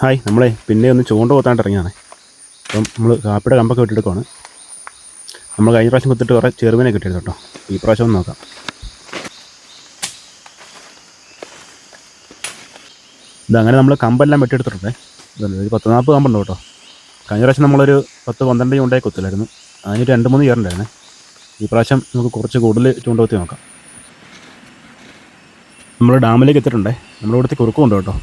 Hi, നമ്മളെ പിന്നെ ഒന്ന് ചൂണ്ട കൊത്താണ്ട് ഇറങ്ങിയാണ്. അപ്പം നമ്മൾ കാപ്പിയുടെ കമ്പൊക്കെ വിട്ടെടുക്കുവാണ്. നമ്മൾ കഴിഞ്ഞ പ്രാവശ്യം കൊത്തിട്ട് കുറേ ചെറുമീനെ കിട്ടിയത് കേട്ടോ. ഈ പ്രാവശ്യം ഒന്ന് നോക്കാം. ഇതങ്ങനെ നമ്മൾ കമ്പെല്ലാം വെട്ടിയെടുത്തിട്ടുണ്ടേ. ഒരു 10-40 കമ്പുണ്ട് കേട്ടോ. കഴിഞ്ഞ പ്രാവശ്യം നമ്മളൊരു 10-12 ചൂണ്ടയെ കൊത്തില്ലായിരുന്നു. അതിന് 2-3 ചേറുണ്ടായിരുന്നേ. ഈ പ്രാവശ്യം നമുക്ക് കുറച്ച് കൂടുതൽ ചൂണ്ട കൊത്തി നോക്കാം. നമ്മൾ ഡാമിലേക്ക് എത്തിയിട്ടുണ്ടേ. നമ്മളിവിടുത്തെ കുറുക്കുമുണ്ട് കേട്ടോ.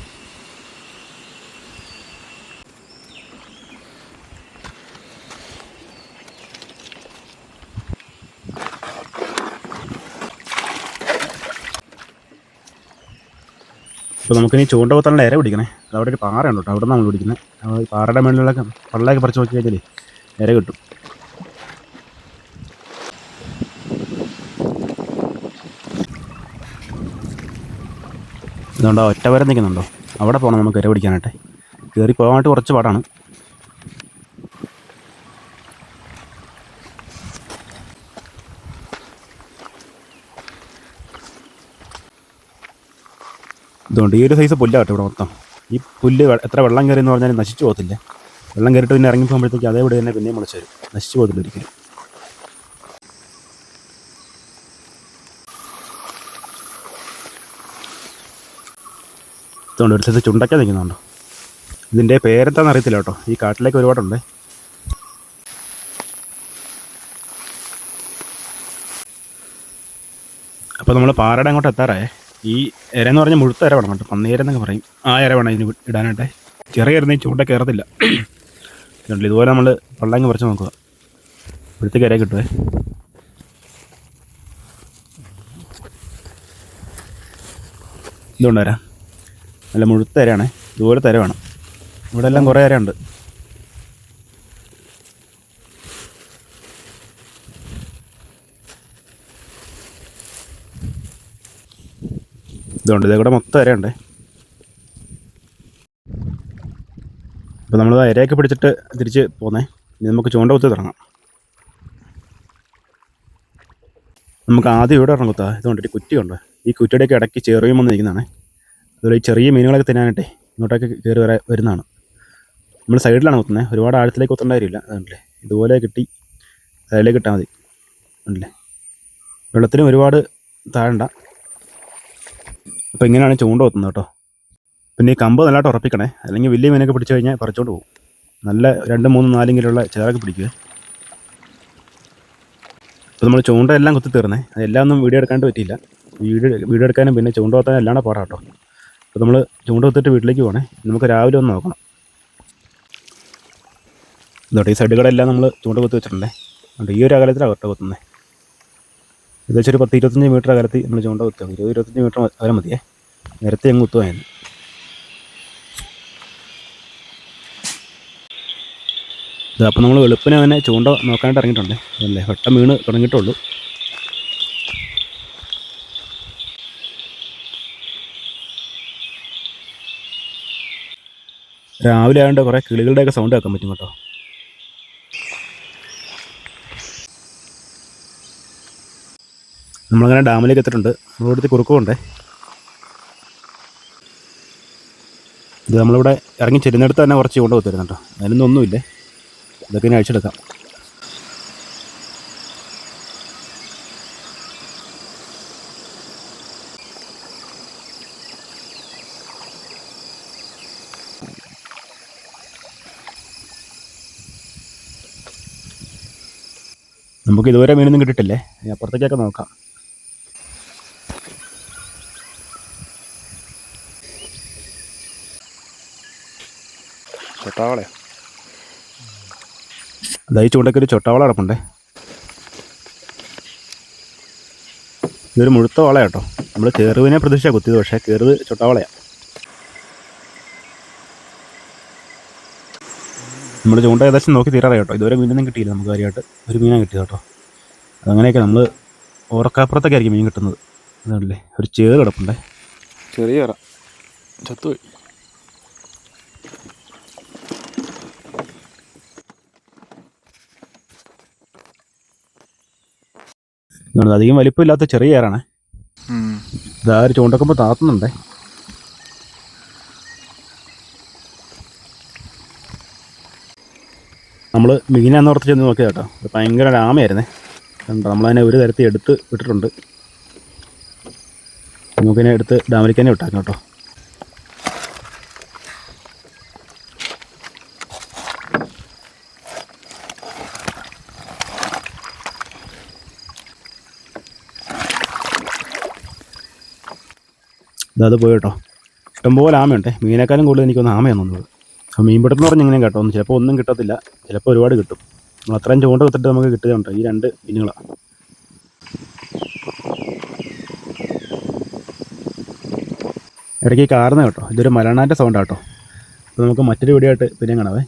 അപ്പോൾ നമുക്കിനി ചൂണ്ട കൊത്താനുള്ള ഇര പിടിക്കണേ. അതവിടെ ഒരു പാറയുണ്ട് കേട്ടോ, അവിടെ നിന്ന് നമ്മൾ പിടിക്കുന്നത്. ഈ പാറയുടെ മുകളിലൊക്കെ പള്ളയൊക്കെ പറിച്ച് നോക്കി കഴിഞ്ഞാൽ ഇര കിട്ടും. ഇതുകൊണ്ടോ ഒറ്റ വരെ നിൽക്കുന്നുണ്ടോ, അവിടെ പോകണം നമുക്ക് ഇര പിടിക്കാനായിട്ട്. കയറി പോകാനായിട്ട് കുറച്ച് പാടാണ്. ഇതുകൊണ്ട് ഈ ഒരു സൈസ് പുല്ലാട്ടോ ഇവിടെ മൊത്തം. ഈ പുല്ല് എത്ര വെള്ളം കയറി എന്ന് പറഞ്ഞാൽ നശിച്ചു പോകത്തില്ല. വെള്ളം കയറിയിട്ട് പിന്നെ ഇറങ്ങി പോകുമ്പോഴത്തേക്ക് അതേവിടെ തന്നെ പിന്നെയും മുളച്ച് വരും, നശിച്ചു പോകത്തില്ല ഒരിക്കലും. ഇതുകൊണ്ട് ഒരു സൈസ് ചുണ്ടയ്ക്ക നിൽക്കുന്നുണ്ടോ. ഇതിൻ്റെ പേരെന്താണെന്ന് അറിയത്തില്ല കേട്ടോ. ഈ കാട്ടിലേക്ക് ഒരുപാടുണ്ട്. അപ്പോൾ നമ്മൾ പാറയുടെ അങ്ങോട്ട് എത്താറായേ. ഈ ഇര എന്ന് പറഞ്ഞാൽ മുഴുത്ത ഇര വേണം കേട്ടോ, പന്നീര എന്നൊക്കെ പറയും. ആ ഇര വേണം ഇതിന് ഇടാനായിട്ട്. ചെറിയ ഇരന്ന് ഈ ചൂണ്ട കയറത്തില്ല. ഇതുപോലെ നമ്മൾ പള്ളങ്ങ് പറിച്ച് നോക്കുക, ഇവിടുത്തേക്ക് ഇര കിട്ടുമേ. ഇതുകൊണ്ട് ഇര നല്ല മുഴുത്ത ഇരയാണേ. ഇതുപോലത്തെ ഇര വേണം. ഇവിടെ എല്ലാം കുറേ ഇര ഉണ്ട്. ഇതുകൊണ്ട് ഇതേക്കൂടെ മൊത്തം ഇരയുണ്ട്. അപ്പോൾ നമ്മൾ ഇരയൊക്കെ പിടിച്ചിട്ട് തിരിച്ച് പോന്നേ. ഇനി നമുക്ക് ചൂണ്ട കുത്തി തുടങ്ങാം. നമുക്ക് ആദ്യം ഇവിടെ ഇറങ്ങാൻ കുത്താം. ഇതുകൊണ്ട് ഒരു കുറ്റിയുണ്ട്. ഈ കുറ്റിയുടെയൊക്കെ ഇടയ്ക്ക് ചെറിയ വന്ന് നിൽക്കുന്നതാണ്. അതുപോലെ ഈ ചെറിയ മീനുകളൊക്കെ തിന്നാനായിട്ടേ ഇങ്ങോട്ടൊക്കെ കയറി വരുന്നതാണ്. നമ്മൾ സൈഡിലാണ് കുത്തുന്നത്, ഒരുപാട് ആഴത്തിലേക്ക് കുത്തേണ്ട കാര്യമില്ല. അതുകൊണ്ടല്ലേ ഇതുപോലെ കിട്ടി സൈഡിലേക്ക് ഇട്ടാൽ മതി. ഉണ്ടല്ലേ, വെള്ളത്തിനും ഒരുപാട് താഴണ്ട. അപ്പോൾ ഇങ്ങനെയാണ് ചൂണ്ട കൊത്തുന്നത് കേട്ടോ. പിന്നെ ഈ കമ്പ് നല്ലതായിട്ട് ഉറപ്പിക്കണേ, അല്ലെങ്കിൽ വലിയ മീനൊക്കെ പിടിച്ചു കഴിഞ്ഞാൽ പറിച്ചോണ്ട് പോകും. നല്ല 2-3-4 കിലുള്ള ചേറൊക്കെ പിടിക്കുക. അപ്പോൾ നമ്മൾ ചൂണ്ട എല്ലാം കുത്തി തീർന്നേ. അതെല്ലാം ഒന്നും വീഡിയോ എടുക്കാണ്ട് പറ്റിയില്ല. വീഡിയോ എടുക്കാനും പിന്നെ ചൂണ്ട കൊത്താനും എല്ലാം പാടാം കേട്ടോ. അപ്പോൾ നമ്മൾ ചൂണ്ട കൊത്തിട്ട് വീട്ടിലേക്ക് പോകണേ. നമുക്ക് രാവിലെ ഒന്ന് നോക്കണം. ഇതോട്ടെ ഈ സൈഡുകളെല്ലാം നമ്മൾ ചൂണ്ട കൊത്തി വെച്ചിട്ടുണ്ടേ. അതുകൊണ്ട് ഈ ഒരു അകലത്തിലാണ് കേട്ടോ കൊത്തുന്നത്. ഏകദേശം ഒരു 10-25 മീറ്റർ അകലത്തിൽ നമ്മൾ ചൂണ്ട കുത്തുക. 20-25 മീറ്റർ അകലം മതിയേ. നേരത്തെ അങ്ങ് കുത്തുമായിരുന്നു. ഇത് അപ്പോൾ നമ്മൾ വെളുപ്പിനെ തന്നെ ചൂണ്ട നോക്കാനായിട്ട് ഇറങ്ങിയിട്ടുണ്ട്. അതല്ലേ വെട്ടം വീണ് തുടങ്ങിയിട്ടുള്ളൂ. രാവിലെ ആയതുകൊണ്ട് കുറേ കിളികളുടെയൊക്കെ സൗണ്ട് കേൾക്കാൻ പറ്റും കേട്ടോ. നമ്മളങ്ങനെ ഡാമിലേക്ക് എത്തിയിട്ടുണ്ട്. നമ്മളിവിടുത്തെ കുറുക്കുമുണ്ടേ. ഇത് നമ്മളിവിടെ ഇറങ്ങി ചെല്ലുന്നിടത്ത് തന്നെ കുറച്ച് ചൂണ്ട കുത്തിരുന്നു കേട്ടോ. അതിനൊന്നും ഒന്നുമില്ലേ. ഇതൊക്കെ ഇനി അഴിച്ചെടുക്കാം. നമുക്ക് ഇതുവരെ മീനൊന്നും കിട്ടിയിട്ടില്ലേ. അപ്പുറത്തേക്കൊക്കെ നോക്കാം. ചൊട്ടാവളയോ? അതായത് ചൂണ്ടയ്ക്ക് ഒരു ചൊട്ടാവള കിടപ്പുണ്ടേ. ഇതൊരു മുഴുത്ത വള കേട്ടോ. നമ്മൾ കയറുവിനെ പ്രതീക്ഷിച്ചാണ് കുത്തിയത്, പക്ഷേ കയറുവ് ചൊട്ടാവളയാണ്. നമ്മൾ ചൂണ്ട ഏകദേശം നോക്കി തീരാറായി കേട്ടോ. ഇതുവരെ മീനൊന്നും കിട്ടിയില്ല നമുക്ക് കാര്യമായിട്ട്. ഒരു മീനാണ് കിട്ടിയത് കേട്ടോ. അതങ്ങനെയൊക്കെ നമ്മൾ ഓറക്കപ്പുറത്തൊക്കെ ആയിരിക്കും മീൻ കിട്ടുന്നത്. അതല്ലേ ഒരു ചേറ് കിടപ്പുണ്ടേ, ചെറിയ ചത്തുപോയി. അധികം വലിപ്പമില്ലാത്ത ചെറിയ ഏറാണ്. ഇതാ ഒരു ചൂണ്ടക്കുമ്പോൾ താത്തുന്നുണ്ടേ. നമ്മൾ മീനാന്ന് ഓർത്ത് ചെന്ന് നോക്കിയത് കേട്ടോ. അത് ഭയങ്കര ആമയായിരുന്നേ. കണ്ടോ, നമ്മളതിനെ ഒരു തരത്തിൽ എടുത്ത് വിട്ടിട്ടുണ്ട്. നമുക്കിനെ എടുത്ത് ഡാമിലേക്ക് തന്നെ വിട്ടാക്കാം കേട്ടോ. അത് പോയി കേട്ടോ. ഇഷ്ടംപോലെ ആമയുണ്ടേ. മീനേക്കാളും കൂടുതൽ എനിക്കൊന്ന് ആമയാണ് തോന്നുന്നത്. അപ്പോൾ മീൻപിടുത്തം എന്ന് പറഞ്ഞാൽ ഇങ്ങനെ കേട്ടോ, ചിലപ്പോൾ ഒന്നും കിട്ടത്തില്ല, ചിലപ്പോൾ ഒരുപാട് കിട്ടും. നമ്മൾ അത്രയും ചൂണ്ട കുത്തിട്ട് നമുക്ക് കിട്ടുകയുണ്ട് ഈ 2 മീനുകളാണ്. ഇടയ്ക്ക് കാർന്ന് കേട്ടോ, ഇതൊരു മലനാൻ്റെ സൗണ്ടാണ് കേട്ടോ. അപ്പോൾ നമുക്ക് മറ്റൊരു വീഡിയോ ആയിട്ട് പിന്നെ കാണാവേ.